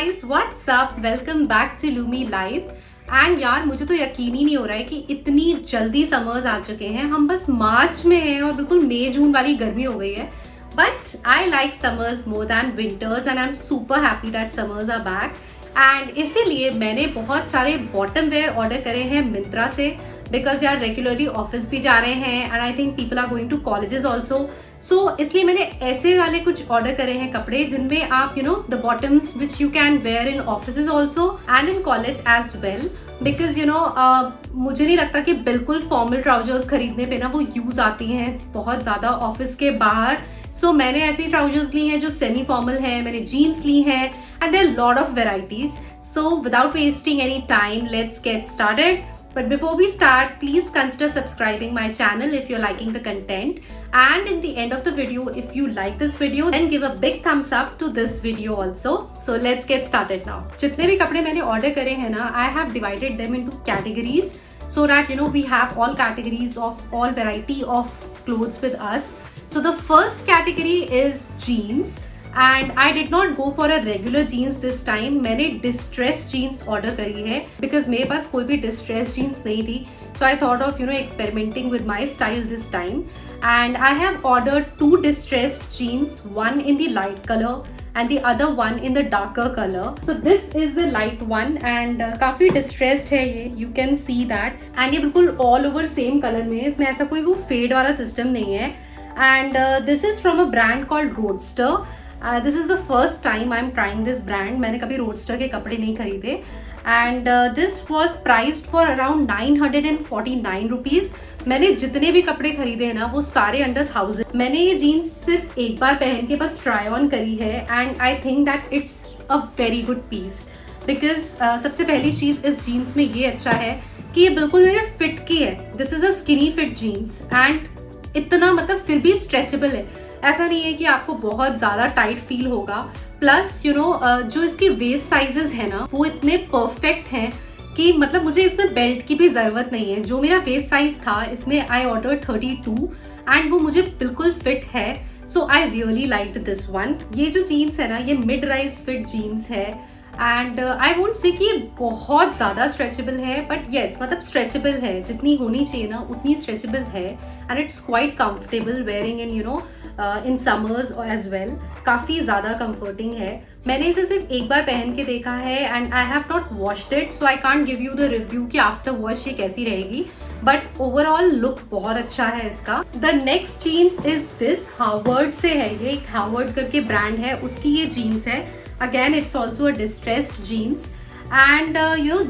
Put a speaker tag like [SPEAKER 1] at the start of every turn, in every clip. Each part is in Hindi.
[SPEAKER 1] guys, what's up? Welcome back to Lumi Live. And यार मुझे तो यकीन ही नहीं हो रहा है कि इतनी जल्दी समर्स आ चुके हैं। हम बस मार्च में हैं और बिल्कुल मई जून वाली गर्मी हो गई है। But I like summers more than winters and I am super happy that summers are back. And इसीलिए मैंने बहुत सारे बॉटम वेयर ऑर्डर करे हैं मिंत्रा से, बिकॉज यार रेगुलरली ऑफिस भी जा रहे हैं and I think people are going to colleges also. So इसलिए मैंने ऐसे वाले कुछ ऑर्डर करे हैं कपड़े जिनमें आप the bottoms which you can wear in office also and in college as well. Because मुझे नहीं लगता कि बिल्कुल फॉर्मल ट्राउजर्स खरीदने पे ना वो यूज आती हैं बहुत ज़्यादा ऑफिस के बाहर। सो मैंने ऐसी ट्राउजर्स ली हैं जो सेमी फॉर्मल है, मैंने जीन्स ली हैं and there lot of varieties. So without wasting any time let's get started. But before we start, please consider subscribing my channel if you're liking the content. And in the end of the video, if you like this video, then give a big thumbs up to this video also. So let's get started now. जितने भी कपड़े मैंने order करे हैं ना, I have divided them into categories so that we have all categories of all variety of clothes with us. So the first category is jeans. And I did not go for a regular jeans this time. मैंने डिस्ट्रेस जीन्स ऑर्डर करी है बिकॉज मेरे पास कोई भी डिस्ट्रेस जीन्स नहीं थी. So I thought of experimenting with my style this time and I have ordered 2 distressed jeans, one in the light color and the other one in the darker color. So this is the light one and काफी distressed है ये, you can see that. and ये बिल्कुल all over same color में है, इसमें ऐसा कोई वो fade वाला system नहीं है. and this is from a brand called Roadster. This is the first time I'm trying this brand. मैंने कभी रोडस्टर के कपड़े नहीं खरीदे and this was priced for around 949 rupees. मैंने जितने भी कपड़े खरीदे हैं ना वो सारे अंडर 1000. मैंने ये जीन्स सिर्फ एक बार पहन के बस ट्राई ऑन करी है and I think that it's a very good piece. Because सबसे पहली चीज़ इस जीन्स में ये अच्छा है कि ये बिल्कुल मेरे फिट की है. This is a skinny fit jeans and इतना फिर भी स्ट्रेचेबल है. ऐसा नहीं है कि आपको बहुत ज़्यादा टाइट फील होगा. प्लस जो इसके वेस्ट साइजेस है ना वो इतने परफेक्ट हैं कि मुझे इसमें बेल्ट की भी ज़रूरत नहीं है. जो मेरा वेस्ट साइज था इसमें आई ऑर्डर 32 एंड वो मुझे बिल्कुल फिट है. So I really like this one. ये जो जीन्स है ना ये मिड राइज फिट जीन्स है एंड आई वोंट से कि ये बहुत ज़्यादा स्ट्रेचेबल है बट येस स्ट्रेचेबल है. जितनी होनी चाहिए ना उतनी स्ट्रेचेबल है and it's quite comfortable wearing in summers as well. काफ़ी ज़्यादा कंफर्टिंग है. मैंने इसे सिर्फ एक बार पहन के देखा है and I have not washed it so I can't give you the review कि आफ्टर वॉश ये कैसी रहेगी. बट ओवरऑल लुक बहुत अच्छा है इसका. The next jeans is this. Harvard से है ये, एक हार्वर्ड करके ब्रांड है उसकी ये जीन्स है. Again, it's also a distressed jeans and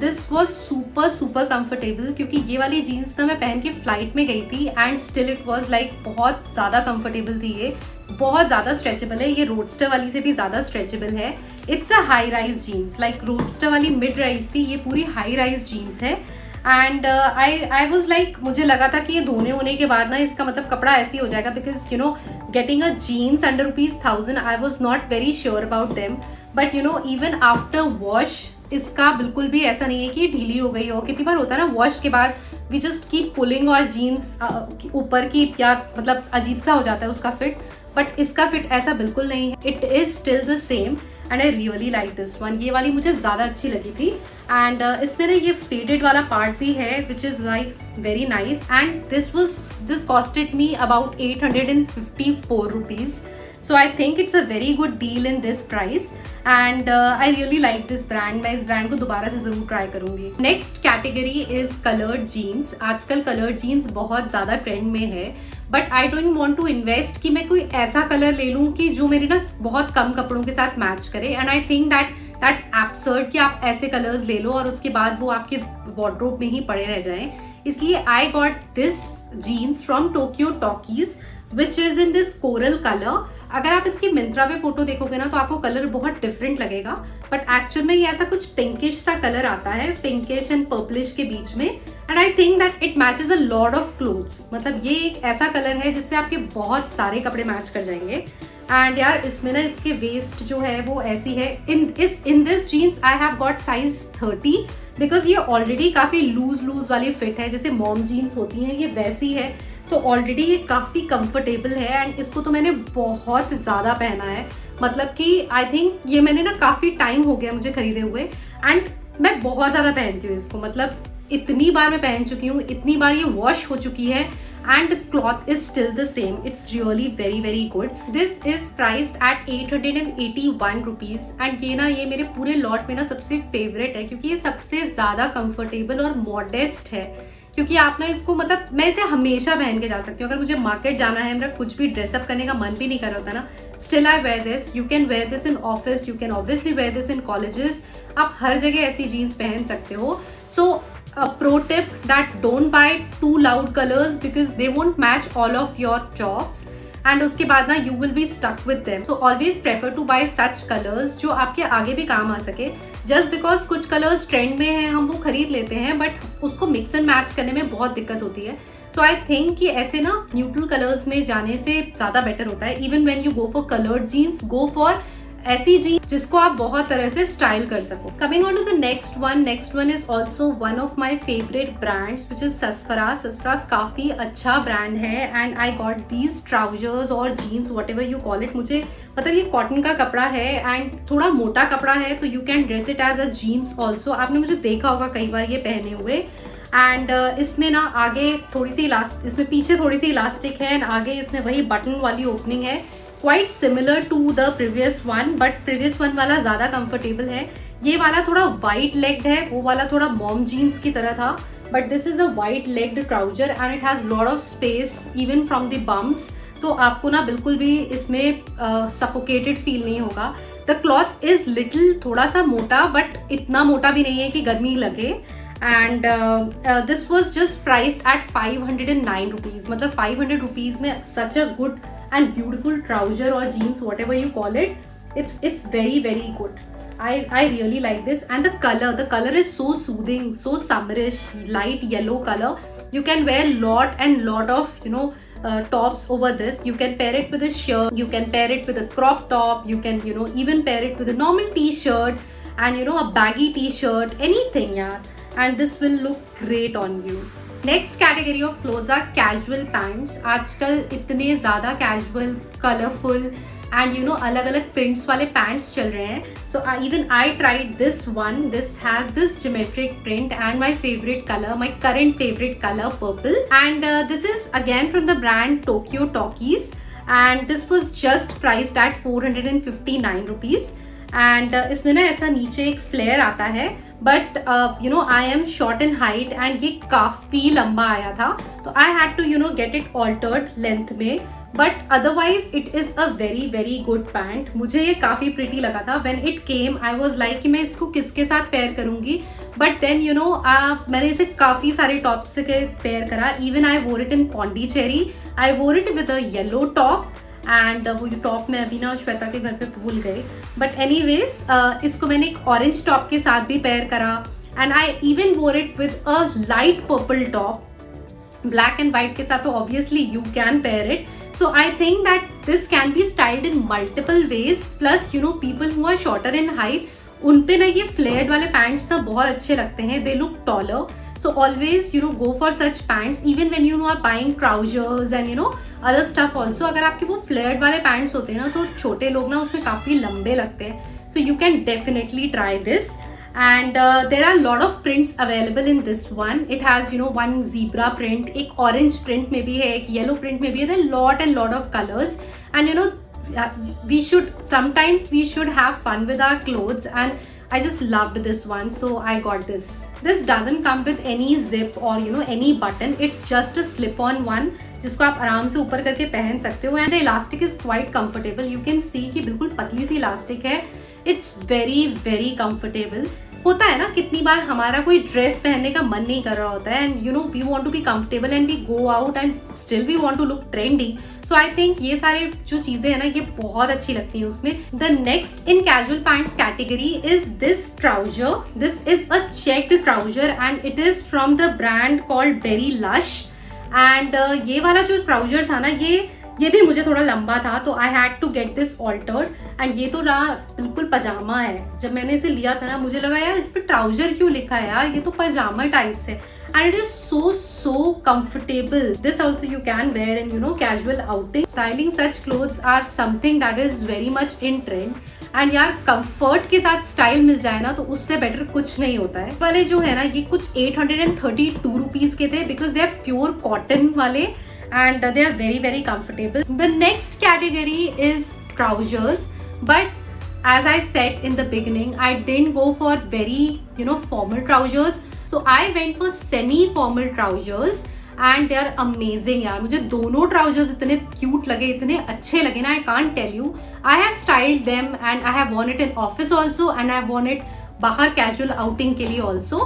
[SPEAKER 1] this was super comfortable क्योंकि ये वाली जीन्स ना मैं पहन के फ्लाइट में गई थी एंड स्टिल इट वाज बहुत ज़्यादा कंफर्टेबल थी. ये बहुत ज़्यादा स्ट्रेचेबल है. ये रोडस्टर वाली से भी ज़्यादा स्ट्रेचेबल है. It's a high rise jeans. Like Roadster वाली मिड राइज थी, ये पूरी हाई राइज जीन्स है. एंड आई वॉज मुझे लगा था कि ये धोने होने के बाद ना इसका कपड़ा ऐसे ही हो जाएगा because getting a jeans under ₹1000 I was not very sure about them. But even after wash इसका बिल्कुल भी ऐसा नहीं है कि ढीली हो गई हो. कितनी बार होता है ना वॉश के बाद वी जस्ट कीप पुलिंग और जीन्स ऊपर की क्या अजीब सा हो जाता है उसका फिट. बट इसका फिट ऐसा बिल्कुल नहीं है. It is still the same and I really like this one. ये वाली मुझे ज़्यादा अच्छी लगी थी एंड इसमें ना ये फेडेड वाला पार्ट भी है which is very nice and this costed me about 854 rupees. So I think it's a very good deal in this price and I really like this brand. मैं इस ब्रांड को दोबारा से ज़रूर ट्राई करूँगी. Next category is coloured jeans. आजकल कलर्ड जीन्स बहुत ज़्यादा ट्रेंड में है but I don't want to invest कि मैं कोई ऐसा कलर ले लूँ कि जो मेरे ना बहुत कम कपड़ों के साथ मैच करे. And I think that's absurd कि आप ऐसे कलर्स ले लो और उसके बाद वो आपके वार्डरोब में ही पड़े रह जाएं. इसलिए I got this jeans from Tokyo Talkies which is in this coral colour. अगर आप इसकी मिंत्रा पे फोटो देखोगे ना तो आपको कलर बहुत डिफरेंट लगेगा बट एक्चुअल में ये ऐसा कुछ पिंकिश सा कलर आता है, पिंकिश एंड पर्पलिश के बीच में. And I think that it matches a lot of clothes. ये एक ऐसा कलर है जिससे आपके बहुत सारे कपड़े मैच कर जाएंगे. एंड यार इसमें ना इसके वेस्ट जो है वो ऐसी है. In this jeans I have got size 30 because ये ऑलरेडी काफ़ी लूज वाली फिट है जैसे मॉम जीन्स होती हैं, ये वैसी है. तो ऑलरेडी ये काफ़ी कंफर्टेबल है एंड इसको तो मैंने बहुत ज़्यादा पहना है. मतलब कि आई थिंक ये मैंने ना काफ़ी टाइम हो गया मुझे खरीदे हुए, एंड मैं बहुत ज़्यादा पहनती हूँ इसको, मतलब इतनी बार मैं पहन चुकी हूँ, इतनी बार ये वॉश हो चुकी है, and cloth is still the same. It's really very very good. This is priced eight 881 rupees, and ये मेरे पूरे लॉट में ना सबसे फेवरेट है, क्योंकि ये सबसे ज़्यादा कंफर्टेबल और मॉडेस्ट है. क्योंकि आप ना इसको, मतलब मैं इसे हमेशा पहन के जा सकती हूँ. अगर मुझे मार्केट जाना है, मेरा कुछ भी ड्रेसअप करने का मन भी नहीं कर रहा होता ना, still I wear this. You can wear this in office, you can obviously wear this in colleges. आप हर जगह ऐसी जीन्स पहन सकते हो. सो a pro tip that don't buy too loud colors because they won't match all of your chops, and उसके बाद ना you will be stuck with them. So always prefer to buy such colors जो आपके आगे भी काम आ सके. Just because कुछ colors trend में हैं, हम वो खरीद लेते हैं, but उसको mix and match करने में बहुत दिक्कत होती है. So I think कि ऐसे ना neutral colors में जाने से ज़्यादा better होता है. Even when you go for colored jeans, go for ऐसी जीन्स जिसको आप बहुत तरह से स्टाइल कर सको. Coming on to the next one is also one of my favourite brands which is सस्फराज. सस्फराज काफ़ी अच्छा ब्रांड है, and I got these trousers और jeans, whatever you call it. मुझे मतलब ये कॉटन का कपड़ा है एंड थोड़ा मोटा कपड़ा है, तो you can dress it as a jeans also. आपने मुझे देखा होगा कई बार ये पहने हुए. एंड इसमें ना आगे थोड़ी सी इसमें पीछे थोड़ी सी इलास्टिक है, एंड आगे इसमें वही बटन वाली ओपनिंग है. Quite similar to the previous one, but previous one वाला ज़्यादा कंफर्टेबल है. ये वाला थोड़ा वाइड लेग्ड है, वो वाला थोड़ा मॉम जीन्स की तरह था, but this is a wide legged trouser and it has lot of space even from the bums. तो आपको ना बिल्कुल भी इसमें सफोकेटेड फील नहीं होगा. द क्लॉथ इज लिटिल थोड़ा सा मोटा, बट इतना मोटा भी नहीं है कि गर्मी लगे. And this was just priced at 509 rupees. मतलब 500 रुपीज़ में such a good and beautiful trouser or jeans, whatever you call it, it's very very good. I really like this, and the color is so soothing, so summerish, light yellow color. You can wear lot of tops over this. You can pair it with a shirt, you can pair it with a crop top, you can even pair it with a normal t-shirt and a baggy t-shirt, anything yaar, and this will look great on you. Next category of clothes are casual pants. आजकल इतने ज़्यादा कैजुअल, कलरफुल एंड अलग अलग प्रिंट्स वाले पैंट्स चल रहे हैं. So even I tried this one. This has this geometric print and my favourite colour, my current favourite colour purple, and this is again from the brand Tokyo Talkies, and this was just priced at 459 rupees. And इसमें ना ऐसा नीचे एक फ्लेयर आता है, but I am short in height and ये काफ़ी लंबा आया था, तो I had to get it altered length में. But otherwise it is a very very good pant. मुझे ये काफ़ी प्रिटी लगा था. When it came I was like कि मैं इसको किसके साथ पेयर करूँगी, बट देन मैंने इसे काफ़ी सारे टॉप्स से पेयर करा. इवन आई वोर इट इन पौंडीचेरी, आई वोर it with a yellow top, and वो टॉप मैं अभी ना श्वेता के घर पे भूल गई. बट एनीवेज इसको मैंने एक ऑरेंज टॉप के साथ भी पेयर करा, and I even wore it with a light purple top. Black and white के साथ तो obviously you can pair it. So I think that this can be styled in multiple ways. Plus people who are shorter in height, उन पे ना ये फ्लेयर्ड वाले पैंट्स ना बहुत अच्छे लगते हैं. They look taller. So always go for such pants even when you are buying trousers and other stuff also. अगर आपके वो flared वाले pants होते हैं ना, तो छोटे लोग ना उसमें काफ़ी लंबे लगते हैं. So you can definitely try this. And there are a lot of prints available in this one. It has one zebra print, एक orange print में भी है, एक yellow print में भी है. There are lot of colors. And sometimes we should have fun with our clothes, and I just loved this one, so I got this. This doesn't come with any zip or any button. It's just a slip-on one जिसको आप आराम से ऊपर करके पहन सकते हो. And the elastic is quite comfortable. You can see कि बिल्कुल पतली सी elastic है. It's very very comfortable. होता है ना, कितनी बार हमारा कोई ड्रेस पहनने का मन नहीं कर रहा होता है, and we want to be comfortable and we go out and still we want to look trendy. So I think ये सारे जो चीजें हैं ना, ये बहुत अच्छी लगती हैं उसमें. The next in casual pants category is this trouser. This is a checked trouser and it is from the brand called Berrylush. And ये वाला जो ट्राउजर था ना, ये ये भी मुझे थोड़ा लंबा था, तो I had to get this altered. And ये तो ना बिल्कुल पजामा है। जब मैंने इसे लिया था ना, मुझे लगा यार इस पे ट्राउजर क्यों लिखा है यार, ये तो पजामा टाइप से। and it is so comfortable. This also you can wear in, you know, casual outing. Styling such clothes are something that is very much in trend. And यार कंफर्ट के साथ स्टाइल मिल जाए ना, तो उससे बेटर कुछ नहीं होता है। वाले जो है ना, ये कुछ 832 रुपीज के थे, because they are pure cotton वाले and they are very very comfortable. The next category is trousers, but as I said in the beginning, I didn't go for very, you know, formal trousers. So I went for semi-formal trousers and they are amazing यार। मुझे दोनों trousers इतने cute लगे, इतने अच्छे लगे ना, I can't tell you. I have styled them and I have worn it in office also and I have worn it बाहर casual outing के लिए also.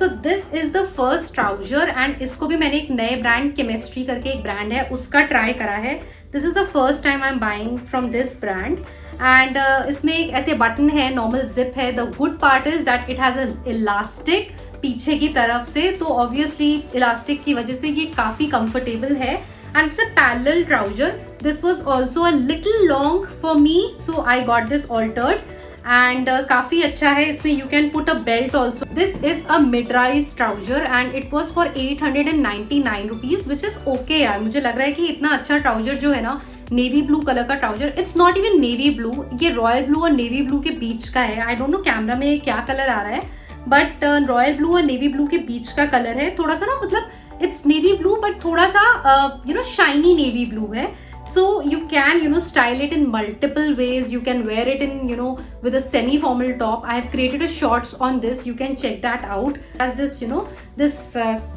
[SPEAKER 1] So this is the first trouser and इसको भी मैंने एक नए ब्रांड केमिस्ट्री करके एक ब्रांड है उसका ट्राई करा है। This is the first time I'm buying from this brand. And इसमें एक ऐसे बटन है, नॉर्मल जिप है। The good part is that it has an elastic पीछे की तरफ से, तो ऑब्वियसली इलास्टिक की वजह से ये काफी कंफर्टेबल है। And it's a parallel trouser. This was also a little long for me, so I got this altered and काफी अच्छा है। इसमें you can put a belt also. This is a mid rise trouser and it was for 899 rupees, which is okay यार। मुझे लग रहा है कि इतना अच्छा ट्राउजर जो है ना, नेवी ब्लू कलर का trouser, it's not even navy blue, ये रॉयल ब्लू और नेवी ब्लू के बीच का है। आई डोंट नो कैमरा में क्या कलर आ रहा है, बट रॉयल ब्लू और नेवी ब्लू के बीच का कलर है। थोड़ा सा ना, मतलब इट्स नेवी ब्लू बट थोड़ा सा you know shiny navy blue है। So you can, you know, style it in multiple ways. You can wear it in, you know, with a semi-formal top. I have created a shorts on this. You can check that out. As this, you know, this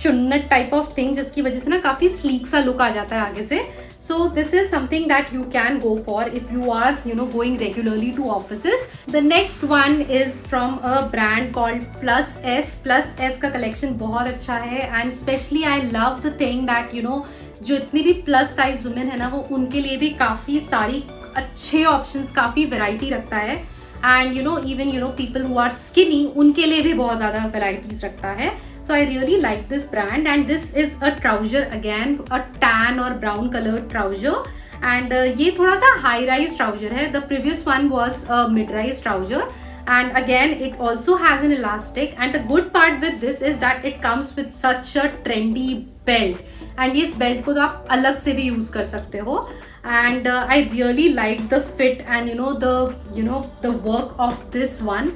[SPEAKER 1] chunnat type of thing, जिसकी वजह से ना काफी sleek सा look आ जाता है आगे से. So this is something that you can go for if you are, you know, going regularly to offices. The next one is from a brand called Plus S. Plus S का collection बहुत अच्छा है and especially I love the thing that, you know, जो इतनी भी प्लस साइज वुमेन है ना, वो उनके लिए भी काफ़ी सारी अच्छे ऑप्शंस, काफ़ी वैरायटी रखता है। And you know even you know people who are skinny, उनके लिए भी बहुत ज़्यादा वैरायटीज रखता है। So I really like this brand and this is a trouser, again a tan और ब्राउन कलर ट्राउजर एंड ये थोड़ा सा हाई राइज ट्राउजर है। The previous one was a mid rise trouser and again it also has an elastic and the good part with this is that it comes with such a trendy belt and इस बेल्ट को तो आप अलग से भी यूज कर सकते हो। and I really like the fit and you know the work of this one.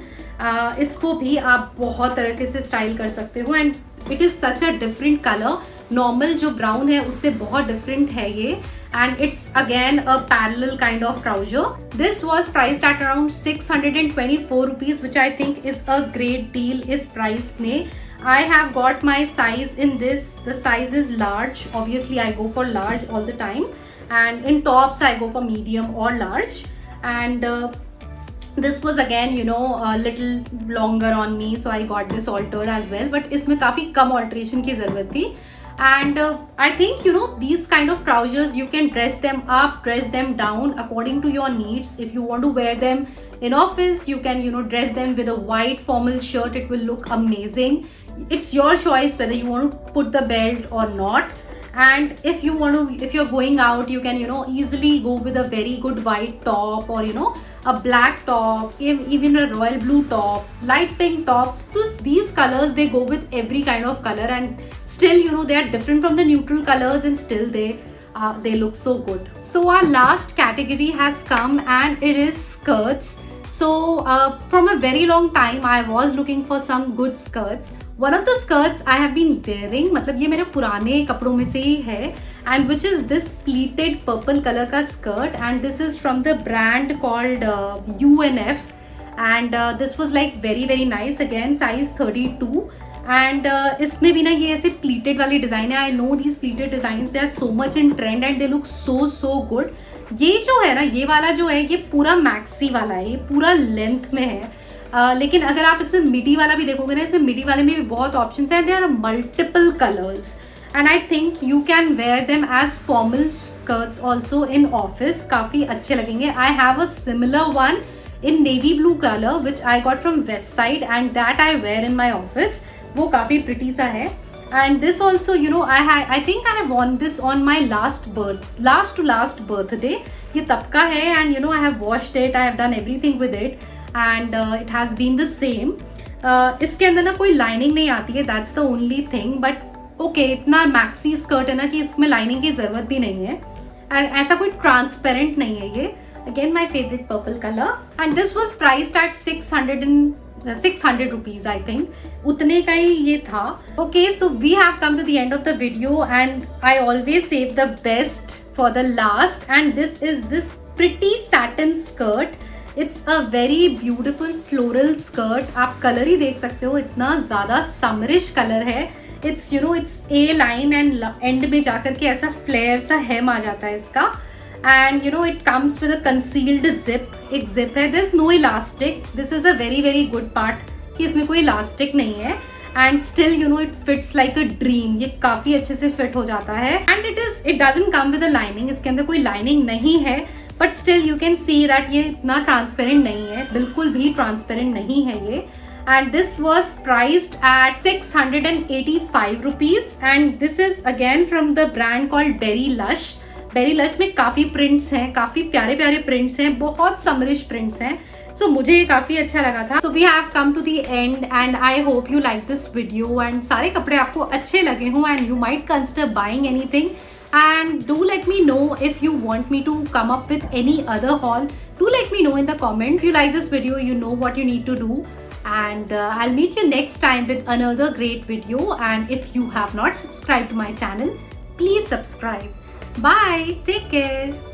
[SPEAKER 1] इसको भी आप बहुत तरीके से स्टाइल कर सकते हो and it is such a different color. Normal जो ब्राउन है उससे बहुत डिफरेंट है ये and it's again a parallel kind of trouser. This was priced at around 624 rupees which I think is a great deal इस प्राइस में। I have got my size in this. The size is large. Obviously I go for large all the time and in tops I go for medium or large and this was again you know a little longer on me so I got this altered as well but इसमें काफ़ी कम alteration की ज़रूरत थी। And I think you know these kind of trousers you can dress them up, dress them down according to your needs. If you want to wear them in office, you can you know dress them with a white formal shirt. It will look amazing. It's your choice whether you want to put the belt or not. And if you're going out, you can you know easily go with a very good white top or you know a black top, even a royal blue top, light pink tops. So these colors they go with every kind of color and still you know they are different from the neutral colors and still they look so good. So our last category has come and it is skirts. So from a very long time I was looking for some good skirts. One of the skirts I have been wearing, मतलब ये मेरे पुराने कपड़ों में से ही है and which is this pleated purple color का skirt and this is from the brand called UNF and this was like very very nice, again size 32 and इसमें भी ना ये ऐसे pleated वाली डिज़ाइन है। I know these pleated designs they are so much in trend and they look so good. ये जो है ना, ये वाला जो है ये पूरा मैक्सी वाला है, ये पूरा लेंथ में है लेकिन अगर आप इसमें मिडी वाला भी देखोगे ना, इसमें मिडी वाले में भी बहुत ऑप्शंस हैं। There are multiple colours and I think you can wear them as formal skirts also in office, काफ़ी अच्छे लगेंगे। I have a similar one in navy blue colour which I got from Westside and that I wear in my office. वो काफ़ी प्रिटी सा है And this also, you know, I think I have worn this on my last to last birthday. ये तब का है, and you know I have washed it, I have done everything with it, and it has been the same. इसके अंदर ना कोई लाइनिंग नहीं आती है, that's the only thing, but okay इतना मैक्सी स्कर्ट है ना कि इसमें लाइनिंग की ज़रूरत भी नहीं है, एंड ऐसा कोई ट्रांसपेरेंट नहीं है ये. Again my favourite purple colour, and this was priced at 600 rupees I think, उतने का ही ये था. Okay, so we have come to the end of the video, and I always save the best for the last, and this is this pretty satin skirt. It's a very beautiful floral skirt. आप कलर ही देख सकते हो, इतना ज़्यादा समरिश कलर है. It's you no it's a line, and and में जाकर के ऐसा फ्लेयर सा हेम आ जाता है इसका. And you know it comes with a concealed zip. एक जिप है, this no elastic. This is a very very good part कि इसमें कोई इलास्टिक नहीं है, and still you know it fits like a dream. ये काफ़ी अच्छे से फिट हो जाता है, and it doesn't come with a lining. इसके अंदर कोई लाइनिंग नहीं है, but still you can see that ये इतना ट्रांसपेरेंट नहीं है, बिल्कुल भी ट्रांसपेरेंट नहीं है ये. And this was priced at 685 rupees, and this is again from the brand called Berry Lush. Berry Lush में काफ़ी प्रिंट्स हैं, काफ़ी प्यारे प्यारे प्रिंट्स हैं, बहुत समरिश प्रिंट्स हैं. सो मुझे ये काफ़ी अच्छा लगा था. So we have come to the end, and I hope you like this video, and सारे कपड़े आपको अच्छे लगे हों, and you might consider buying anything. And do let me know if you want me to come up with any other haul. Do let me know in the comment. If you like this video, you know what you need to do. And I'll meet you next time with another great video. And if you have not subscribed to my channel, please subscribe. Bye. Take care.